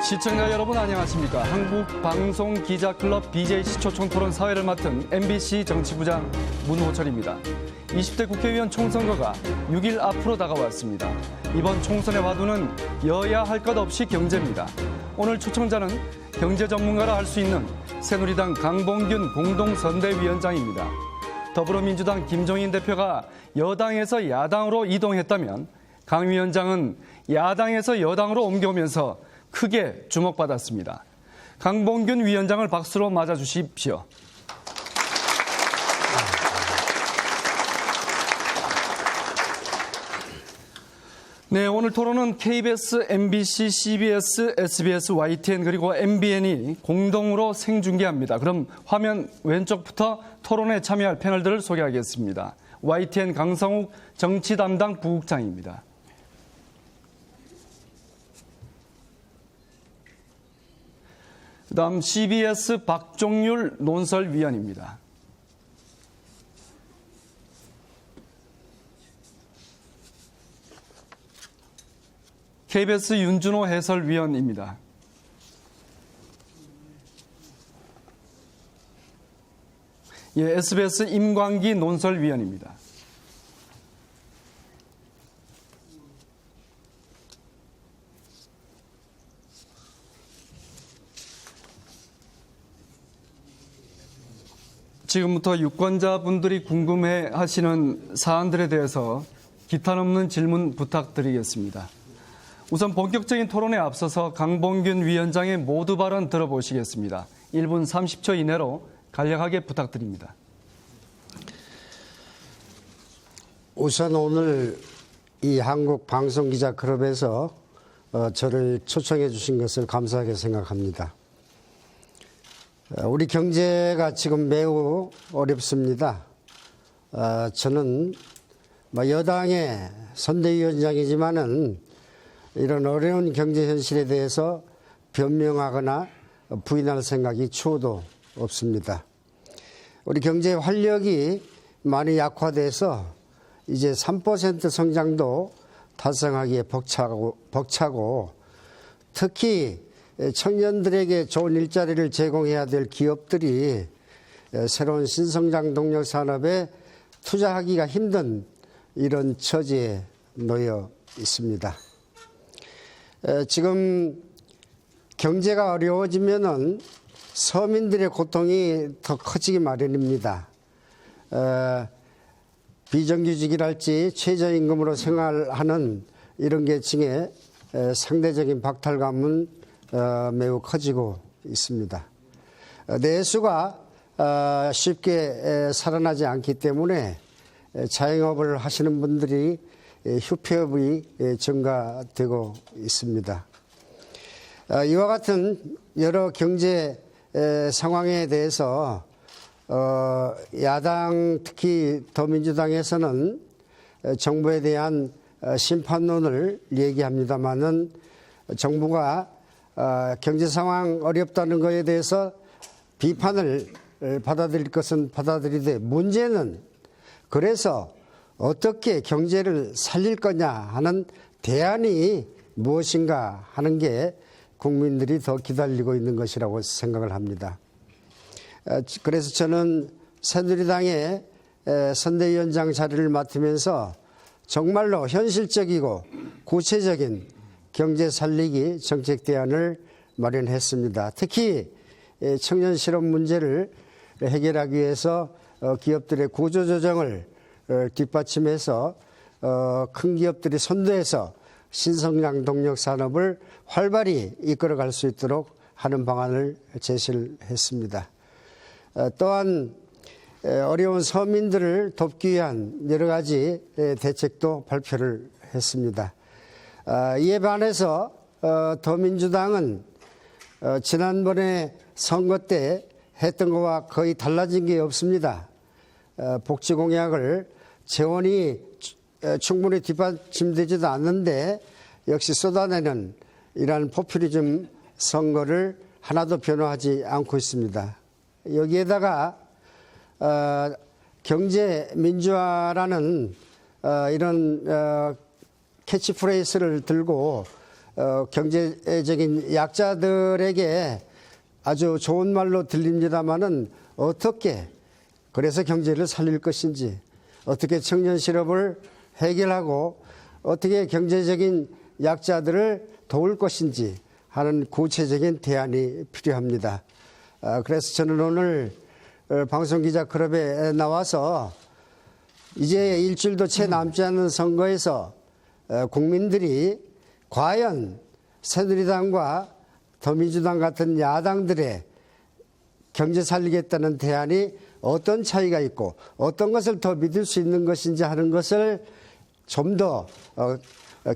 시청자 여러분 안녕하십니까. 한국방송기자클럽 BJC 초청토론 사회를 맡은 MBC 정치부장 문호철입니다. 20대 국회의원 총선거가 6일 앞으로 다가왔습니다. 이번 총선의 화두는 여야 할 것 없이 경제입니다. 오늘 초청자는 경제 전문가라 할 수 있는 새누리당 강봉균 공동선대위원장입니다. 더불어민주당 김종인 대표가 여당에서 야당으로 이동했다면 강 위원장은 야당에서 여당으로 옮겨오면서 크게 주목받았습니다. 강봉균 위원장을 박수로 맞아주십시오. 네, 오늘 토론은 KBS, MBC, CBS, SBS, YTN 그리고 MBN이 공동으로 생중계합니다. 그럼 화면 왼쪽부터 토론에 참여할 패널들을 소개하겠습니다. YTN 강성욱 정치담당 부국장입니다. 그다음 CBS 박종률 논설위원입니다. KBS 윤준호 해설위원입니다. 예, SBS 임광기 논설위원입니다. 지금부터 유권자분들이 궁금해하시는 사안들에 대해서 기탄 없는 질문 부탁드리겠습니다. 우선 본격적인 토론에 앞서서 강봉균 위원장의 모두 발언 들어보시겠습니다. 1분 30초 이내로 간략하게 부탁드립니다. 우선 오늘 이 한국방송기자클럽에서 저를 초청해 주신 것을 감사하게 생각합니다. 우리 경제가 지금 매우 어렵습니다. 저는 여당의 선대위원장이지만은 이런 어려운 경제 현실에 대해서 변명하거나 부인할 생각이 추호도 없습니다. 우리 경제 활력이 많이 약화돼서 이제 3% 성장도 달성하기에 벅차고 특히 청년들에게 좋은 일자리를 제공해야 될 기업들이 새로운 신성장 동력 산업에 투자하기가 힘든 이런 처지에 놓여 있습니다. 지금 경제가 어려워지면은 서민들의 고통이 더 커지기 마련입니다. 비정규직이랄지 최저임금으로 생활하는 이런 계층의 상대적인 박탈감은 매우 커지고 있습니다. 내수가 쉽게 살아나지 않기 때문에 자영업을 하시는 분들이 휴폐업이 증가되고 있습니다. 이와 같은 여러 경제 상황에 대해서 야당 특히 더민주당에서는 정부에 대한 심판론을 얘기합니다마는 정부가 경제 상황 어렵다는 것에 대해서 비판을 받아들일 것은 받아들이되 문제는 그래서 어떻게 경제를 살릴 거냐 하는 대안이 무엇인가 하는 게 국민들이 더 기다리고 있는 것이라고 생각을 합니다. 그래서 저는 새누리당의 선대위원장 자리를 맡으면서 정말로 현실적이고 구체적인 경제 살리기 정책 대안을 마련했습니다. 특히 청년 실업 문제를 해결하기 위해서 기업들의 구조조정을 뒷받침해서 큰 기업들이 선도해서 신성장 동력 산업을 활발히 이끌어갈 수 있도록 하는 방안을 제시를 했습니다. 또한 어려운 서민들을 돕기 위한 여러 가지 대책도 발표를 했습니다. 이에 반해서 더민주당은 지난번에 선거 때 했던 것과 거의 달라진 게 없습니다. 복지 공약을 재원이 충분히 뒷받침되지도 않는데 역시 쏟아내는 이러한 포퓰리즘 선거를 하나도 변화하지 않고 있습니다. 여기에다가 경제 민주화라는 이런 캐치프레이즈를 들고 경제적인 약자들에게 아주 좋은 말로 들립니다마는 어떻게 그래서 경제를 살릴 것인지, 어떻게 청년 실업을 해결하고 어떻게 경제적인 약자들을 도울 것인지 하는 구체적인 대안이 필요합니다. 그래서 저는 오늘 방송기자클럽에 나와서 이제 일주일도 채 남지 않은 선거에서 국민들이 과연 새누리당과 더민주당 같은 야당들의 경제 살리겠다는 대안이 어떤 차이가 있고 어떤 것을 더 믿을 수 있는 것인지 하는 것을 좀 더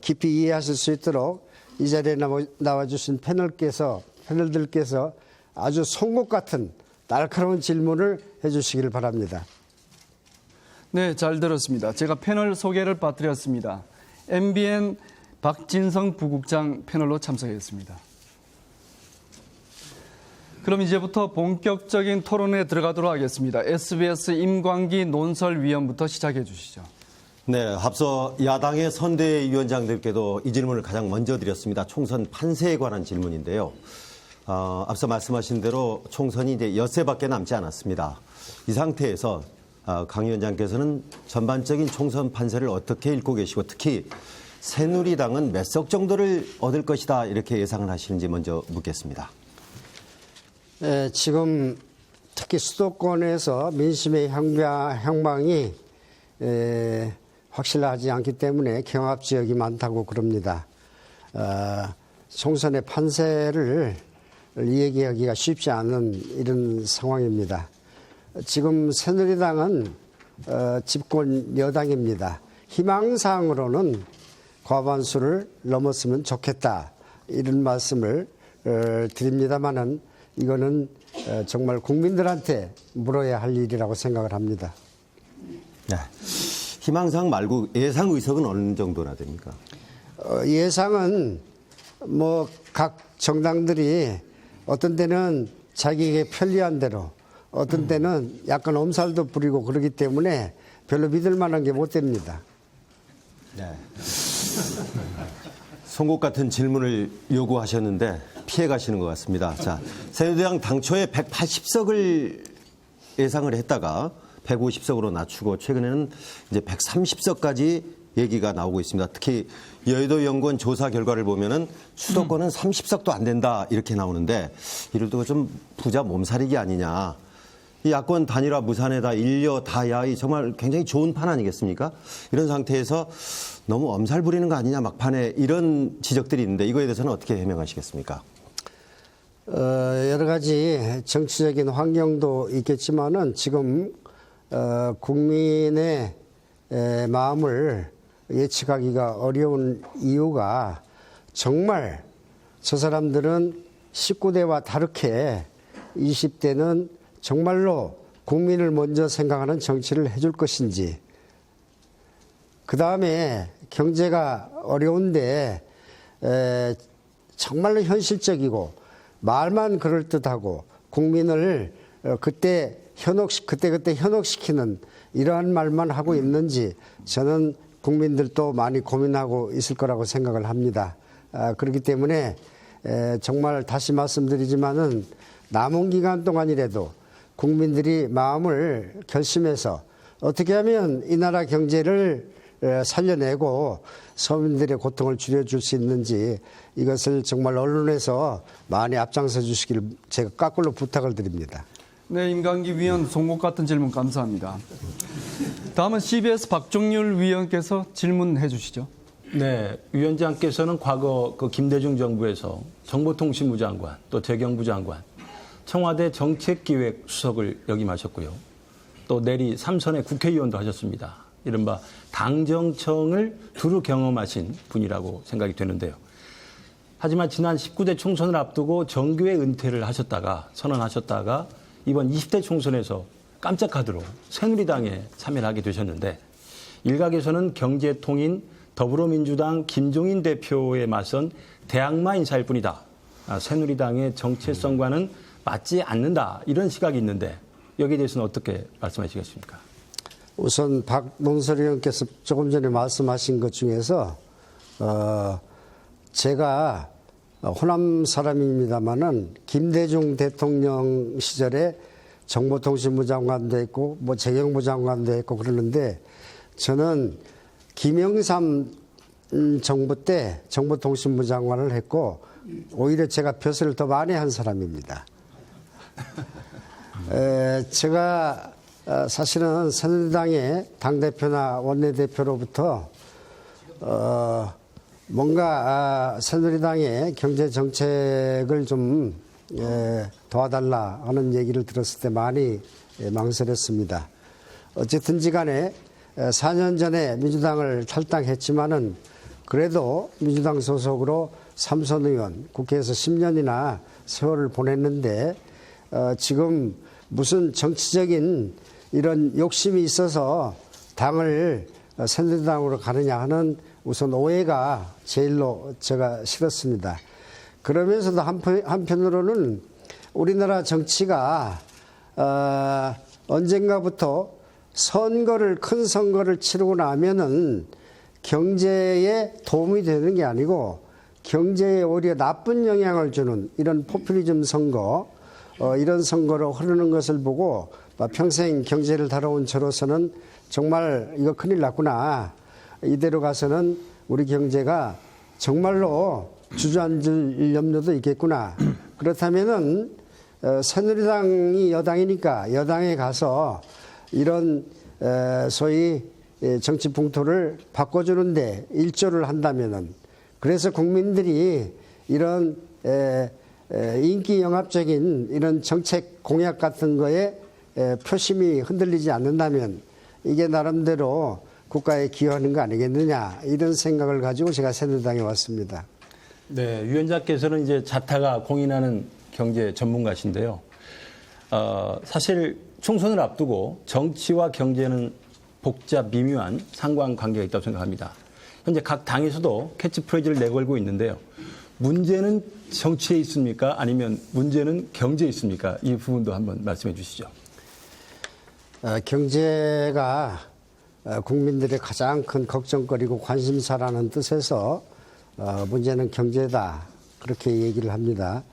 깊이 이해하실 수 있도록 이 자리에 나와주신 패널들께서 아주 송곳 같은 날카로운 질문을 해주시길 바랍니다. 네, 잘 들었습니다. 제가 패널 소개를 빠뜨렸습니다. MBN 박진성 부국장 패널로 참석했습니다. 그럼 이제부터 본격적인 토론에 들어가도록 하겠습니다. SBS 임광기 논설위원부터 시작해 주시죠. 네, 앞서 야당의 선대위원장들께도 이 질문을 가장 먼저 드렸습니다. 총선 판세에 관한 질문인데요. 앞서 말씀하신 대로 총선이 이제 엿새밖에 남지 않았습니다. 이 상태에서 강 위원장께서는 전반적인 총선 판세를 어떻게 읽고 계시고 특히 새누리당은 몇 석 정도를 얻을 것이다 이렇게 예상을 하시는지 먼저 묻겠습니다. 네, 지금 특히 수도권에서 민심의 향방이 확실하지 않기 때문에 경합 지역이 많다고 그럽니다. 총선의 판세를 얘기하기가 쉽지 않은 이런 상황입니다. 지금 새누리당은 집권 여당입니다. 희망사항으로는 과반수를 넘었으면 좋겠다 이런 말씀을 드립니다마는 이거는 정말 국민들한테 물어야 할 일이라고 생각을 합니다. 네. 희망사항 말고 예상 의석은 어느 정도나 됩니까? 예상은 뭐 각 정당들이 어떤 때는 자기에게 편리한 대로 어떤 때는 약간 엄살도 부리고 그러기 때문에 별로 믿을 만한 게 못 됩니다. 네. 송곳 같은 질문을 요구하셨는데 피해 가시는 것 같습니다. 자, 새누리당 당초에 180석을 예상을 했다가 150석으로 낮추고 최근에는 이제 130석까지 얘기가 나오고 있습니다. 특히 여의도 연구원 조사 결과를 보면은 수도권은 30석도 안 된다 이렇게 나오는데 이를 두고 좀 부자 몸살이기 아니냐. 이 야권 단일화 무산에다 인려 다야이 정말 굉장히 좋은 판 아니겠습니까? 이런 상태에서 너무 엄살 부리는 거 아니냐 막판에 이런 지적들이 있는데 이거에 대해서는 어떻게 해명하시겠습니까? 여러 가지 정치적인 환경도 있겠지만은 지금 국민의 마음을 예측하기가 어려운 이유가 정말 저 사람들은 19대와 다르게 20대는 정말로 국민을 먼저 생각하는 정치를 해줄 것인지 그 다음에 경제가 어려운데 정말로 현실적이고 말만 그럴듯하고 국민을 그때 현혹시키는 이러한 말만 하고 있는지 저는 국민들도 많이 고민하고 있을 거라고 생각을 합니다. 그렇기 때문에 정말 다시 말씀드리지만은 남은 기간 동안이라도 국민들이 마음을 결심해서 어떻게 하면 이 나라 경제를 살려내고 서민들의 고통을 줄여줄 수 있는지 이것을 정말 언론에서 많이 앞장서 주시길 제가 까꿀로 부탁을 드립니다. 네, 임광기 위원 송곳 같은 질문 감사합니다. 다음은 CBS 박종률 위원께서 질문해 주시죠. 네, 위원장께서는 과거 그 김대중 정부에서 정보통신부 장관 또 재경부 장관, 청와대 정책기획수석을 역임하셨고요. 또 내리 3선의 국회의원도 하셨습니다. 이른바 당정청을 두루 경험하신 분이라고 생각이 되는데요. 하지만 지난 19대 총선을 앞두고 정규의 은퇴를 하셨다가 선언하셨다가 이번 20대 총선에서 깜짝 카드로 새누리당에 참여를 하게 되셨는데 일각에서는 경제통인 더불어민주당 김종인 대표에 맞선 대항마 인사일 뿐이다. 새누리당의 정체성과는 맞지 않는다. 이런 시각이 있는데 여기에 대해서는 어떻게 말씀하시겠습니까? 우선 박 논설위원께서 조금 전에 말씀하신 것 중에서 제가 호남 사람입니다마는 김대중 대통령 시절에 정보통신부 장관도 했고 뭐 재경부 장관도 했고 그러는데 저는 김영삼 정부 때 정보통신부 장관을 했고 오히려 제가 벼슬을 더 많이 한 사람입니다. 제가 사실은 새누리당의 당대표나 원내대표로부터 뭔가 새누리당의 경제정책을 좀 도와달라 하는 얘기를 들었을 때 많이 망설였습니다. 어쨌든지 간에 4년 전에 민주당을 탈당했지만은 그래도 민주당 소속으로 삼선 의원, 국회에서 10년이나 세월을 보냈는데 지금 무슨 정치적인 이런 욕심이 있어서 당을 새누리당으로 가느냐 하는 우선 오해가 제일로 제가 싫었습니다. 그러면서도 한편으로는 우리나라 정치가 언젠가부터 큰 선거를 치르고 나면은 경제에 도움이 되는 게 아니고 경제에 오히려 나쁜 영향을 주는 이런 포퓰리즘 선거, 이런 선거로 흐르는 것을 보고 평생 경제를 다뤄온 저로서는 정말 이거 큰일 났구나. 이대로 가서는 우리 경제가 정말로 주저앉을 염려도 있겠구나. 그렇다면은 새누리당이 여당이니까 여당에 가서 이런 소위 정치 풍토를 바꿔주는데 일조를 한다면은 그래서 국민들이 이런 인기 영합적인 이런 정책 공약 같은 거에 표심이 흔들리지 않는다면 이게 나름대로 국가에 기여하는 거 아니겠느냐 이런 생각을 가지고 제가 새누리당에 왔습니다. 네, 위원장께서는 이제 자타가 공인하는 경제 전문가신데요. 사실 총선을 앞두고 정치와 경제는 복잡 미묘한 상관관계가 있다고 생각합니다. 현재 각 당에서도 캐치프레이즈를 내걸고 있는데요. 문제는 정치에 있습니까? 아니면 문제는 경제에 있습니까? 이 부분도 한번 말씀해 주시죠. 경제가 국민들의 가장 큰 걱정거리고 관심사라는 뜻에서 문제는 경제다 그렇게 얘기를 합니다.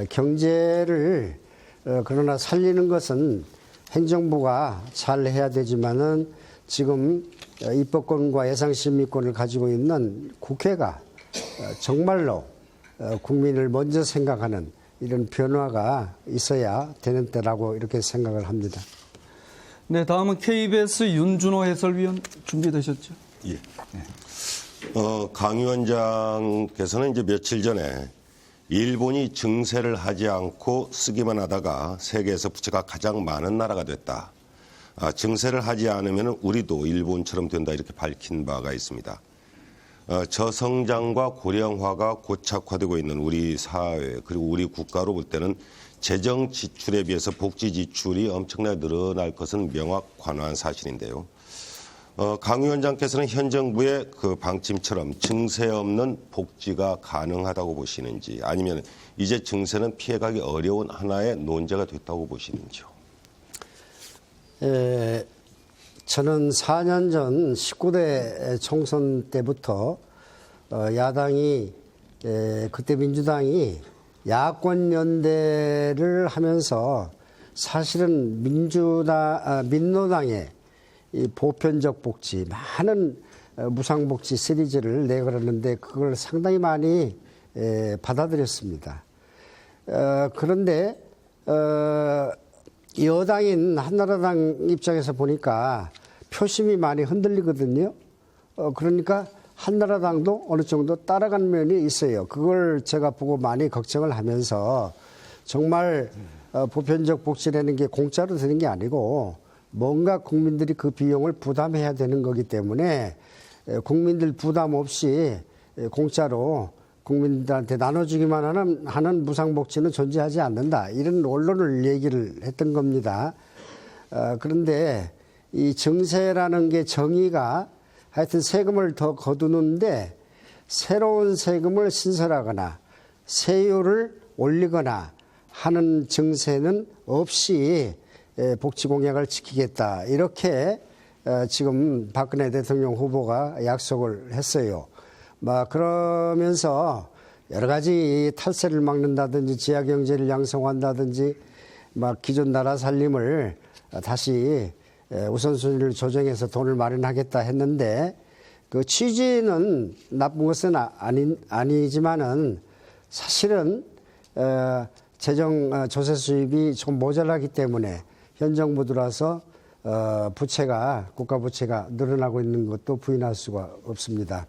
경제를 그러나 살리는 것은 행정부가 잘 해야 되지만은 지금 입법권과 예상심의권을 가지고 있는 국회가 정말로 국민을 먼저 생각하는 이런 변화가 있어야 되는 때라고 이렇게 생각을 합니다. 네, 다음은 KBS 윤준호 해설위원 준비되셨죠? 예. 강 위원장께서는 이제 며칠 전에 일본이 증세를 하지 않고 쓰기만 하다가 세계에서 부채가 가장 많은 나라가 됐다. 증세를 하지 않으면 우리도 일본처럼 된다 이렇게 밝힌 바가 있습니다. 저성장과 고령화가 고착화되고 있는 우리 사회 그리고 우리 국가로 볼 때는 재정 지출에 비해서 복지 지출이 엄청나게 늘어날 것은 명확한 사실인데요. 강 위원장께서는 현 정부의 그 방침처럼 증세 없는 복지가 가능하다고 보시는지 아니면 이제 증세는 피해가기 어려운 하나의 논제가 됐다고 보시는지요? 저는 4년 전 19대 총선 때부터 야당이 그때 민주당이 야권 연대를 하면서 사실은 민노당의 이 보편적 복지, 많은 무상복지 시리즈를 내걸었는데 그걸 상당히 많이 받아들였습니다. 그런데 여당인 한나라당 입장에서 보니까 표심이 많이 흔들리거든요. 그러니까 한나라당도 어느 정도 따라간 면이 있어요. 그걸 제가 보고 많이 걱정을 하면서 정말 보편적 복지라는 게 공짜로 되는 게 아니고 뭔가 국민들이 그 비용을 부담해야 되는 거기 때문에 국민들 부담 없이 공짜로 국민들한테 나눠주기만 하는 무상복지는 존재하지 않는다. 이런 원론을 얘기를 했던 겁니다. 그런데 이 증세라는 게 정의가 하여튼 세금을 더 거두는데 새로운 세금을 신설하거나 세율을 올리거나 하는 증세는 없이 복지 공약을 지키겠다. 이렇게 지금 박근혜 대통령 후보가 약속을 했어요. 막 그러면서 여러 가지 탈세를 막는다든지 지하 경제를 양성한다든지 막 기존 나라 살림을 다시 우선순위를 조정해서 돈을 마련하겠다 했는데 그 취지는 나쁜 것은 아니지만은 사실은 재정 조세 수입이 좀 모자라기 때문에 현 정부 들어서 국가 부채가 늘어나고 있는 것도 부인할 수가 없습니다.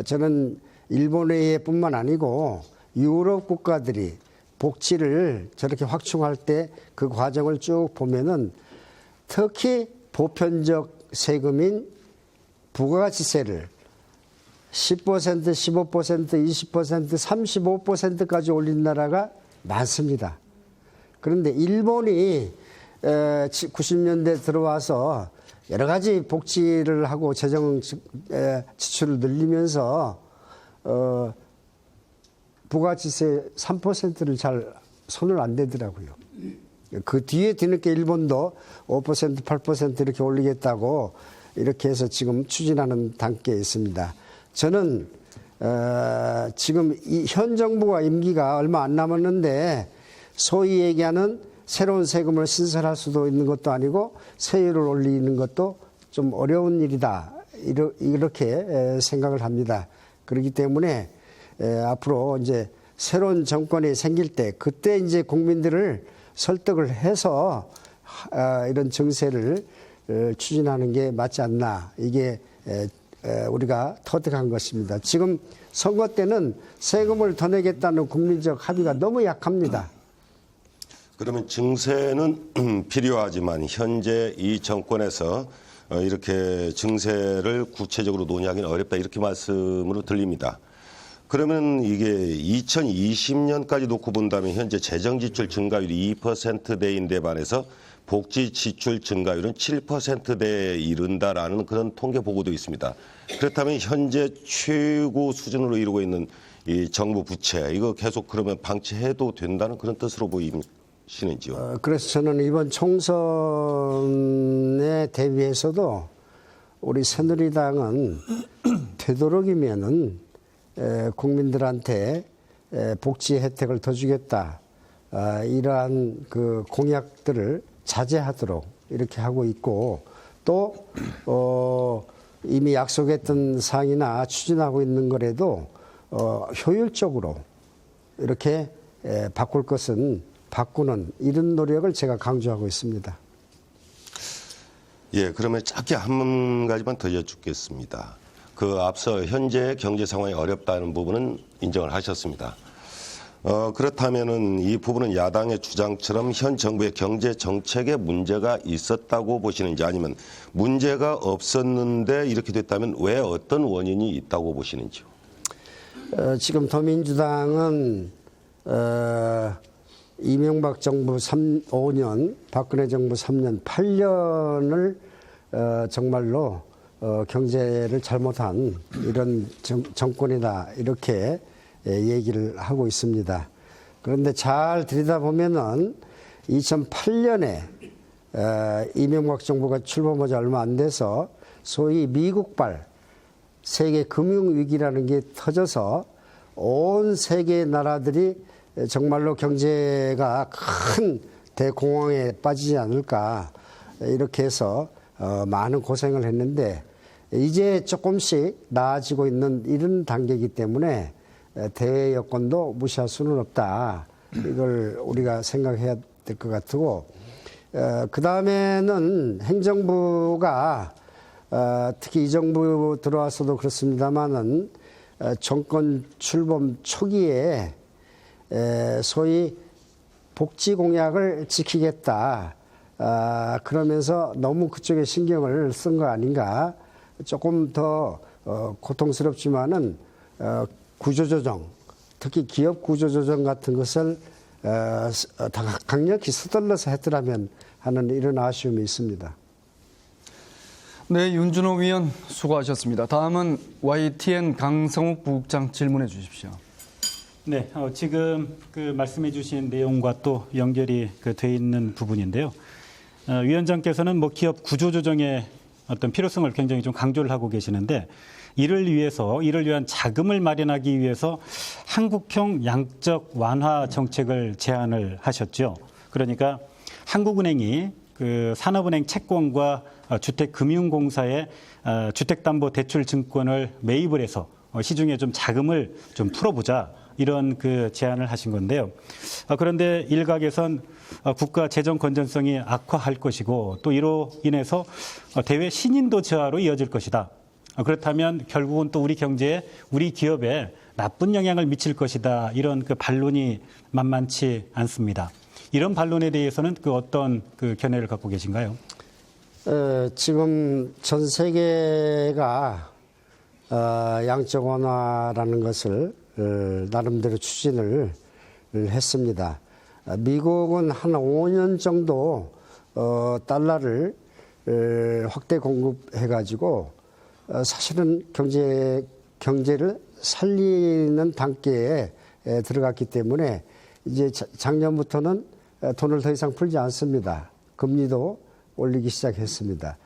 저는 일본 외뿐만 아니고 유럽 국가들이 복지를 저렇게 확충할 때 그 과정을 쭉 보면은 특히 보편적 세금인 부가가치세를 10%, 15%, 20%, 35%까지 올린 나라가 많습니다. 그런데 일본이 90년대 들어와서 여러 가지 복지를 하고 재정 지출을 늘리면서 부가가치세 3%를 잘 손을 안 대더라고요. 그 뒤에 뒤늦게 일본도 5%, 8% 이렇게 올리겠다고 이렇게 해서 지금 추진하는 단계에 있습니다. 저는 지금 현 정부가 임기가 얼마 안 남았는데 소위 얘기하는 새로운 세금을 신설할 수도 있는 것도 아니고 세율을 올리는 것도 좀 어려운 일이다. 이렇게 생각을 합니다. 그렇기 때문에 앞으로 이제 새로운 정권이 생길 때 그때 이제 국민들을 설득을 해서 이런 정세를 추진하는 게 맞지 않나. 이게 우리가 터득한 것입니다. 지금 선거 때는 세금을 더 내겠다는 국민적 합의가 너무 약합니다. 그러면 증세는 필요하지만 현재 이 정권에서 이렇게 증세를 구체적으로 논의하기는 어렵다 이렇게 말씀으로 들립니다. 그러면 이게 2020년까지 놓고 본다면 현재 재정지출 증가율이 2%대인데 반해서 복지 지출 증가율은 7%대에 이른다라는 그런 통계 보고도 있습니다. 그렇다면 현재 최고 수준으로 이루고 있는 이 정부 부채 이거 계속 그러면 방치해도 된다는 그런 뜻으로 보이시는지요? 그래서 저는 이번 총선에 대비해서도 우리 새누리당은 되도록이면은 국민들한테 복지 혜택을 더 주겠다. 이러한 그 공약들을 자제하도록 이렇게 하고 있고 또 이미 약속했던 사항이나 추진하고 있는 거라도 효율적으로 이렇게 바꿀 것은 바꾸는 이런 노력을 제가 강조하고 있습니다. 예, 그러면 짧게 한 가지만 더 여쭙겠습니다. 그 앞서 현재 경제 상황이 어렵다는 부분은 인정을 하셨습니다. 그렇다면은 이 부분은 야당의 주장처럼 현 정부의 경제 정책에 문제가 있었다고 보시는지 아니면 문제가 없었는데 이렇게 됐다면 왜 어떤 원인이 있다고 보시는지요? 지금 더민주당은 이명박 정부 5년, 박근혜 정부 3년, 8년을 정말로 경제를 잘못한 이런 정권이다 이렇게 얘기를 하고 있습니다. 그런데 잘 들여다보면은 2008년에 이명박 정부가 출범하지 얼마 안 돼서 소위 미국발 세계 금융위기라는 게 터져서 온 세계 나라들이 정말로 경제가 큰 대공황에 빠지지 않을까 이렇게 해서 많은 고생을 했는데 이제 조금씩 나아지고 있는 이런 단계이기 때문에 대외 여건도 무시할 수는 없다. 이걸 우리가 생각해야 될 것 같고 그 다음에는 행정부가 특히 이 정부 들어와서도 그렇습니다만은 정권 출범 초기에 소위 복지 공약을 지키겠다. 그러면서 너무 그쪽에 신경을 쓴 거 아닌가. 조금 더 고통스럽지만은 구조조정, 특히 기업 구조조정 같은 것을 강력히 서둘러서 했더라면 하는 이런 아쉬움이 있습니다. 네, 윤준호 위원 수고하셨습니다. 다음은 YTN 강성욱 부국장 질문해 주십시오. 네, 지금 그 말씀해 주신 내용과 또 연결이 돼 있는 부분인데요. 위원장께서는 뭐 기업 구조조정에 어떤 필요성을 굉장히 좀 강조를 하고 계시는데 이를 위한 자금을 마련하기 위해서 한국형 양적 완화 정책을 제안을 하셨죠. 그러니까 한국은행이 그 산업은행 채권과 주택금융공사의 주택담보대출증권을 매입을 해서 시중에 좀 자금을 좀 풀어보자 이런 그 제안을 하신 건데요. 그런데 일각에선 국가 재정 건전성이 악화할 것이고 또 이로 인해서 대외 신인도 저하로 이어질 것이다. 그렇다면 결국은 또 우리 경제에 우리 기업에 나쁜 영향을 미칠 것이다. 이런 그 반론이 만만치 않습니다. 이런 반론에 대해서는 그 어떤 그 견해를 갖고 계신가요? 지금 전 세계가 양적 완화라는 것을 나름대로 추진을 했습니다. 미국은 한 5년 정도 달러를 확대 공급해가지고 사실은 경제를 살리는 단계에 들어갔기 때문에 이제 작년부터는 돈을 더 이상 풀지 않습니다. 금리도 올리기 시작했습니다.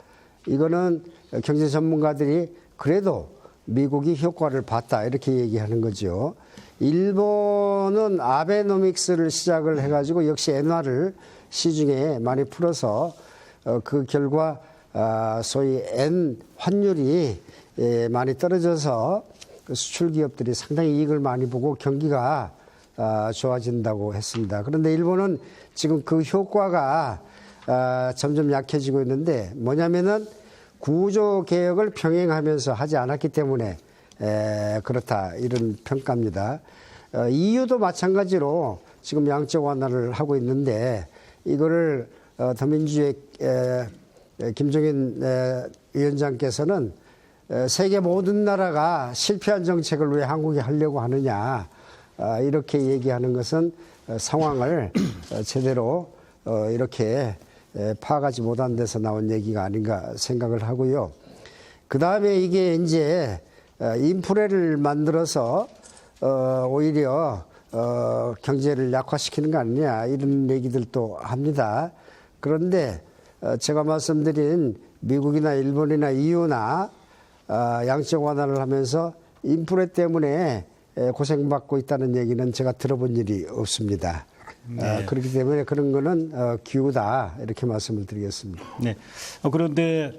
이거는 경제 전문가들이 그래도 미국이 효과를 봤다 이렇게 얘기하는 거죠. 일본은 아베노믹스를 시작을 해가지고 역시 엔화를 시중에 많이 풀어서 그 결과 소위 엔 환율이 많이 떨어져서 수출 기업들이 상당히 이익을 많이 보고 경기가 좋아진다고 했습니다. 그런데 일본은 지금 그 효과가 점점 약해지고 있는데 뭐냐면은 구조 개혁을 병행하면서 하지 않았기 때문에 그렇다 이런 평가입니다. EU도 마찬가지로 지금 양적 완화를 하고 있는데 이거를 더민주의 김종인 위원장께서는 세계 모든 나라가 실패한 정책을 왜 한국이 하려고 하느냐 이렇게 얘기하는 것은 상황을 제대로 이렇게 파악하지 못한 데서 나온 얘기가 아닌가 생각을 하고요. 그 다음에 이게 이제 인프레를 만들어서 오히려 경제를 약화시키는 거 아니냐 이런 얘기들도 합니다. 그런데 제가 말씀드린 미국이나 일본이나 EU나 양적 완화를 하면서 인프레 때문에 고생받고 있다는 얘기는 제가 들어본 일이 없습니다. 네. 그렇기 때문에 그런 거는 기우다 이렇게 말씀을 드리겠습니다. 네. 그런데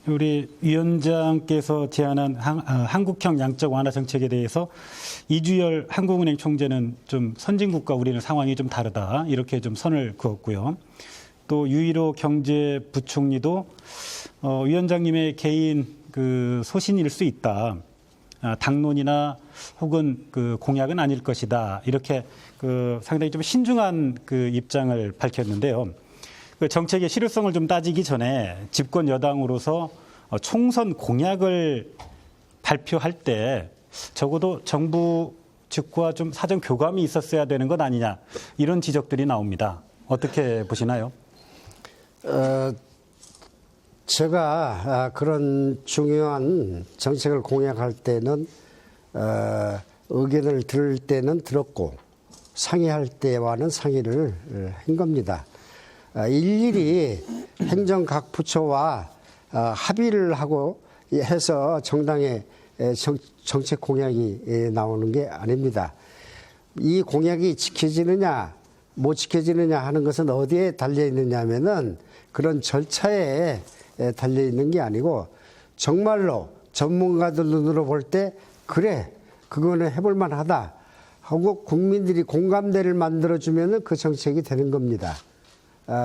우리 위원장께서 제안한 한국형 양적 완화 정책에 대해서 이주열 한국은행 총재는 좀 선진국과 우리는 상황이 좀 다르다 이렇게 좀 선을 그었고요. 또 유일호 경제부총리도 위원장님의 개인 그 소신일 수 있다. 당론이나 혹은 그 공약은 아닐 것이다. 이렇게 그 상당히 좀 신중한 그 입장을 밝혔는데요. 그 정책의 실효성을 좀 따지기 전에 집권 여당으로서 총선 공약을 발표할 때 적어도 정부 측과 좀 사전 교감이 있었어야 되는 것 아니냐 이런 지적들이 나옵니다. 어떻게 보시나요? 제가 그런 중요한 정책을 공약할 때는 의견을 들을 때는 들었고 상의할 때와는 상의를 한 겁니다. 일일이 행정 각 부처와 합의를 하고 해서 정당의 정책 공약이 나오는 게 아닙니다. 이 공약이 지켜지느냐 못 지켜지느냐 하는 것은 어디에 달려 있느냐 하면은 그런 절차에 달려 있는 게 아니고 정말로 전문가들 눈으로 볼 때 그래 그거는 해볼 만하다 하고 국민들이 공감대를 만들어주면은 그 정책이 되는 겁니다.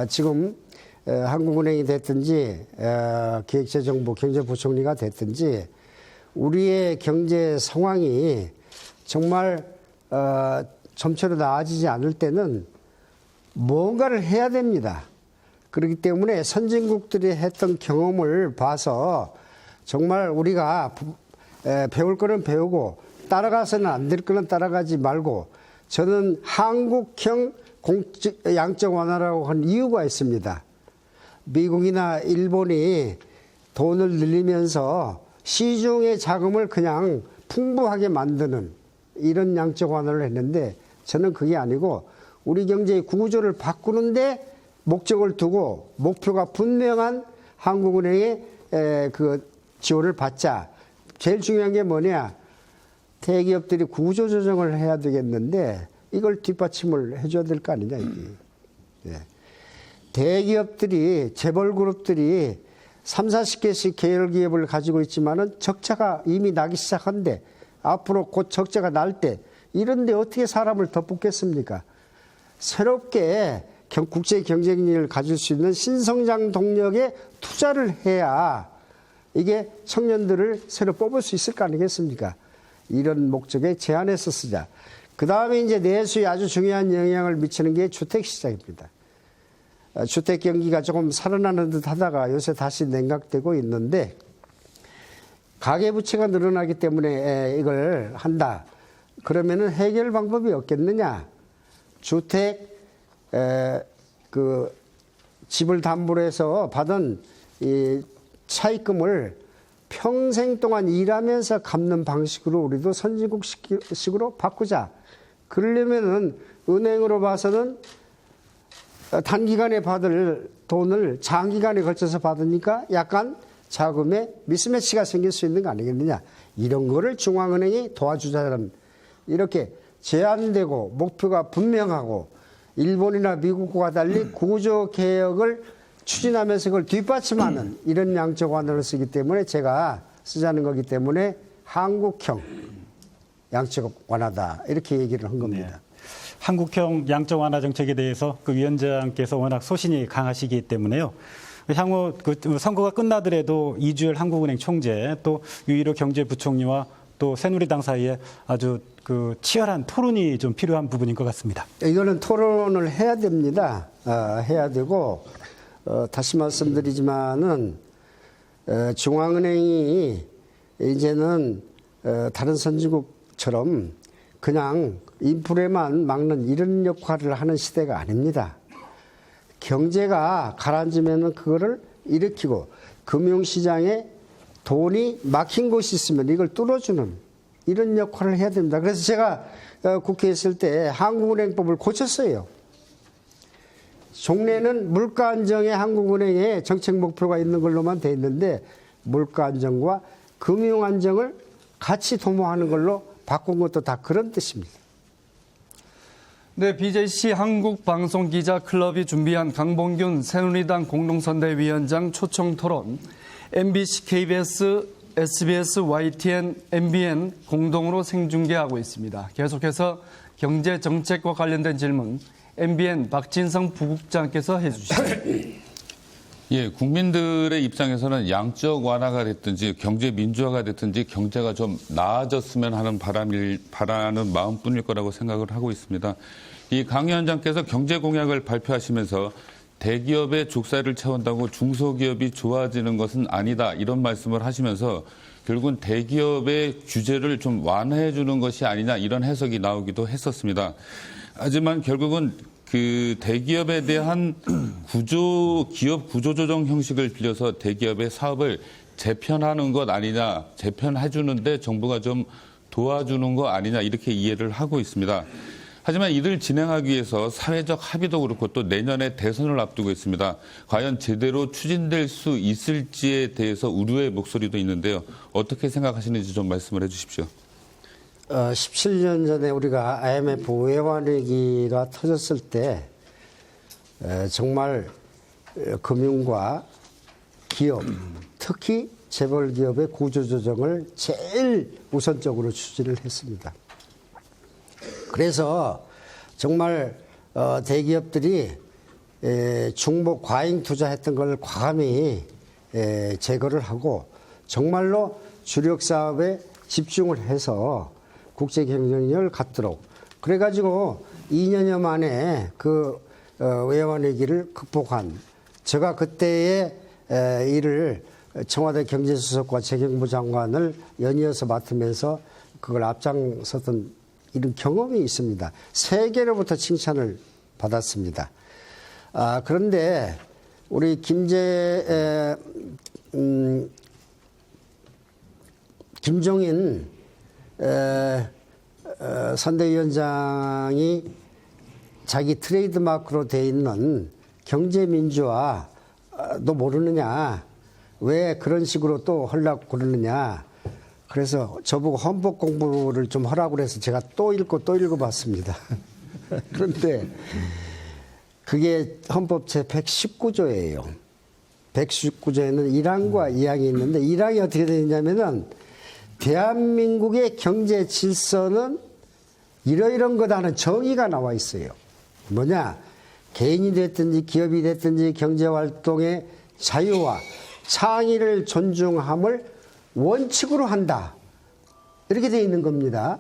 지금 한국은행이 됐든지 기획재정부 경제부총리가 됐든지 우리의 경제 상황이 정말 점차로 나아지지 않을 때는 뭔가를 해야 됩니다. 그렇기 때문에 선진국들이 했던 경험을 봐서 정말 우리가 배울 거는 배우고 따라가서는 안 될 거는 따라가지 말고 저는 한국형 양적 완화라고 한 이유가 있습니다. 미국이나 일본이 돈을 늘리면서 시중의 자금을 그냥 풍부하게 만드는 이런 양적 완화를 했는데 저는 그게 아니고 우리 경제의 구조를 바꾸는데 목적을 두고 목표가 분명한 한국은행의 그 지원을 받자. 제일 중요한 게 뭐냐? 대기업들이 구조조정을 해야 되겠는데 이걸 뒷받침을 해줘야 될 거 아니냐, 이게. 예. 대기업들이, 재벌그룹들이 3, 40개씩 계열기업을 가지고 있지만은 적자가 이미 나기 시작한데 앞으로 곧 적자가 날 때 이런데 어떻게 사람을 더 뽑겠습니까? 새롭게 국제 경쟁력을 가질 수 있는 신성장 동력에 투자를 해야 이게 청년들을 새로 뽑을 수 있을 거 아니겠습니까? 이런 목적에 제안해서 쓰자. 그 다음에 이제 내수에 아주 중요한 영향을 미치는 게 주택시장입니다. 주택 경기가 조금 살아나는 듯 하다가 요새 다시 냉각되고 있는데 가계부채가 늘어나기 때문에 이걸 한다. 그러면은 해결 방법이 없겠느냐? 주택 그 집을 담보로 해서 받은 이 차입금을 평생 동안 일하면서 갚는 방식으로 우리도 선진국식으로 바꾸자. 그러려면은 은행으로 봐서는 단기간에 받을 돈을 장기간에 걸쳐서 받으니까 약간 자금에 미스매치가 생길 수 있는 거 아니겠느냐. 이런 거를 중앙은행이 도와주자는 이렇게 제한되고 목표가 분명하고 일본이나 미국과 달리 구조개혁을 추진하면서 그걸 뒷받침하는 이런 양적 완화를 쓰기 때문에 제가 쓰자는 거기 때문에 한국형 양적 완화다. 이렇게 얘기를 한 겁니다. 네. 한국형 양적 완화 정책에 대해서 그 위원장께서 워낙 소신이 강하시기 때문에요. 향후 그 선거가 끝나더라도 이주열 한국은행 총재 또 유일호 경제부총리와 또 새누리당 사이에 아주 그 치열한 토론이 좀 필요한 부분인 것 같습니다. 이거는 토론을 해야 됩니다. 해야 되고 다시 말씀드리지만은 중앙은행이 이제는 다른 선진국처럼 그냥 인플레만 막는 이런 역할을 하는 시대가 아닙니다. 경제가 가라앉으면 그거를 일으키고 금융시장에 돈이 막힌 곳이 있으면 이걸 뚫어주는 이런 역할을 해야 됩니다. 그래서 제가 국회에 있을 때 한국은행법을 고쳤어요. 종래는 물가 안정에 한국은행에 정책 목표가 있는 걸로만 돼 있는데 물가 안정과 금융 안정을 같이 도모하는 걸로 바꾼 것도 다 그런 뜻입니다. 네, BJC 한국방송기자클럽이 준비한 강봉균 새누리당 공동선대위원장 초청 토론, MBC, KBS, SBS, YTN, MBN 공동으로 생중계하고 있습니다. 계속해서 경제정책과 관련된 질문, MBN 박진성 부국장께서 해주시죠. 예, 국민들의 입장에서는 양적 완화가 됐든지 경제 민주화가 됐든지 경제가 좀 나아졌으면 하는 바라는 마음뿐일 거라고 생각을 하고 있습니다. 이 강 위원장께서 경제 공약을 발표하시면서 대기업의 족쇄를 채운다고 중소기업이 좋아지는 것은 아니다 이런 말씀을 하시면서 결국은 대기업의 규제를 좀 완화해 주는 것이 아니냐 이런 해석이 나오기도 했었습니다. 하지만 결국은 그 대기업에 대한 기업 구조조정 형식을 빌려서 대기업의 사업을 재편하는 것 아니냐, 재편해 주는데 정부가 좀 도와주는 거 아니냐 이렇게 이해를 하고 있습니다. 하지만 이를 진행하기 위해서 사회적 합의도 그렇고 또 내년에 대선을 앞두고 있습니다. 과연 제대로 추진될 수 있을지에 대해서 우려의 목소리도 있는데요. 어떻게 생각하시는지 좀 말씀을 해 주십시오. 17년 전에 우리가 IMF 외환위기가 터졌을 때 정말 금융과 기업, 특히 재벌기업의 구조조정을 제일 우선적으로 추진을 했습니다. 그래서 정말 대기업들이 중복 과잉 투자했던 걸 과감히 제거를 하고 정말로 주력 사업에 집중을 해서 국제 경쟁력을 갖도록 그래가지고 2년여 만에 그 외환위기를 극복한 제가 그때의 일을 청와대 경제수석과 재경부 장관을 연이어서 맡으면서 그걸 앞장섰던 이런 경험이 있습니다. 세계로부터 칭찬을 받았습니다. 그런데 우리 김종인 선대위원장이 자기 트레이드마크로 돼 있는 경제민주화도 모르느냐. 왜 그런 식으로 또 하려고 그러느냐. 그래서 저보고 헌법 공부를 좀 하라고 그래서 제가 또 읽고 또 읽어봤습니다. 그런데 그게 헌법 제119조예요. 119조에는 1항과 2항이 있는데 1항이 어떻게 되냐면은 대한민국의 경제 질서는 이러이런 거다는 정의가 나와 있어요. 뭐냐? 개인이 됐든지 기업이 됐든지 경제활동의 자유와 창의를 존중함을 원칙으로 한다. 이렇게 되어 있는 겁니다.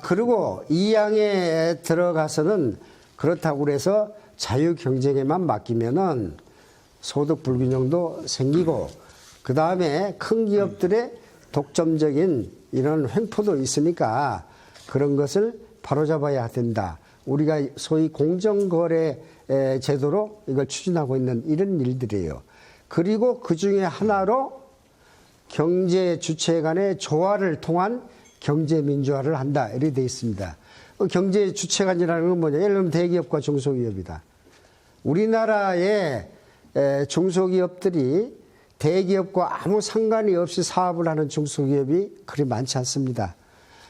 그리고 2항에 들어가서는 그렇다고 그래서 자유경쟁에만 맡기면은 소득 불균형도 생기고 그 다음에 큰 기업들의 독점적인 이런 횡포도 있으니까 그런 것을 바로잡아야 된다. 우리가 소위 공정거래 제도로 이걸 추진하고 있는 이런 일들이에요. 그리고 그 중에 하나로 경제 주체 간의 조화를 통한 경제 민주화를 한다. 이렇게 되어 있습니다. 경제 주체 간이라는 건 뭐냐? 예를 들면 대기업과 중소기업이다. 우리나라의 중소기업들이 대기업과 아무 상관이 없이 사업을 하는 중소기업이 그리 많지 않습니다.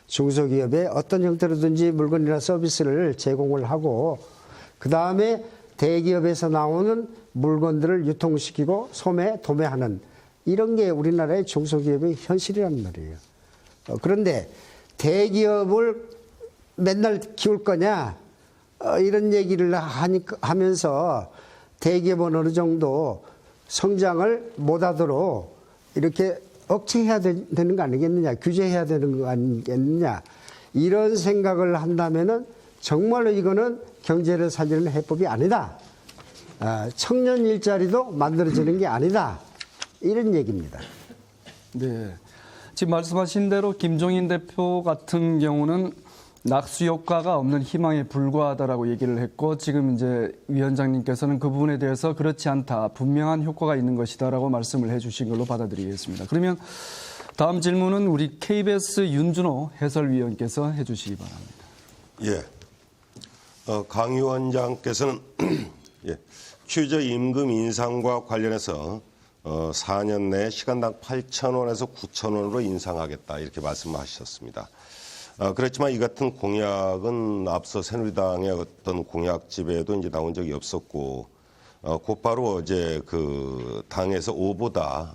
중소기업에 어떤 형태로든지 물건이나 서비스를 제공을 하고 그 다음에 대기업에서 나오는 물건들을 유통시키고 소매, 도매하는 이런 게 우리나라의 중소기업의 현실이란 말이에요. 그런데 대기업을 맨날 키울 거냐 이런 얘기를 하면서 대기업은 어느 정도 성장을 못하도록 이렇게 억제해야 되는 거 아니겠느냐, 규제해야 되는 거 아니겠느냐 이런 생각을 한다면은 정말로 이거는 경제를 살리는 해법이 아니다. 청년 일자리도 만들어지는 게 아니다. 이런 얘기입니다. 네. 지금 말씀하신 대로 김종인 대표 같은 경우는 낙수 효과가 없는 희망에 불과하다라고 얘기를 했고 지금 이제 위원장님께서는 그 부분에 대해서 그렇지 않다. 분명한 효과가 있는 것이다라고 말씀을 해 주신 걸로 받아들이겠습니다. 그러면 다음 질문은 우리 KBS 윤준호 해설위원께서 해 주시기 바랍니다. 예. 강 위원장께서는 예. 최저임금 인상과 관련해서 4년 내에 시간당 8,000원에서 9,000원으로 인상하겠다 이렇게 말씀하셨습니다. 그렇지만 이 같은 공약은 앞서 새누리당의 어떤 공약집에도 이제 나온 적이 없었고, 곧바로 이제 그 당에서 오보다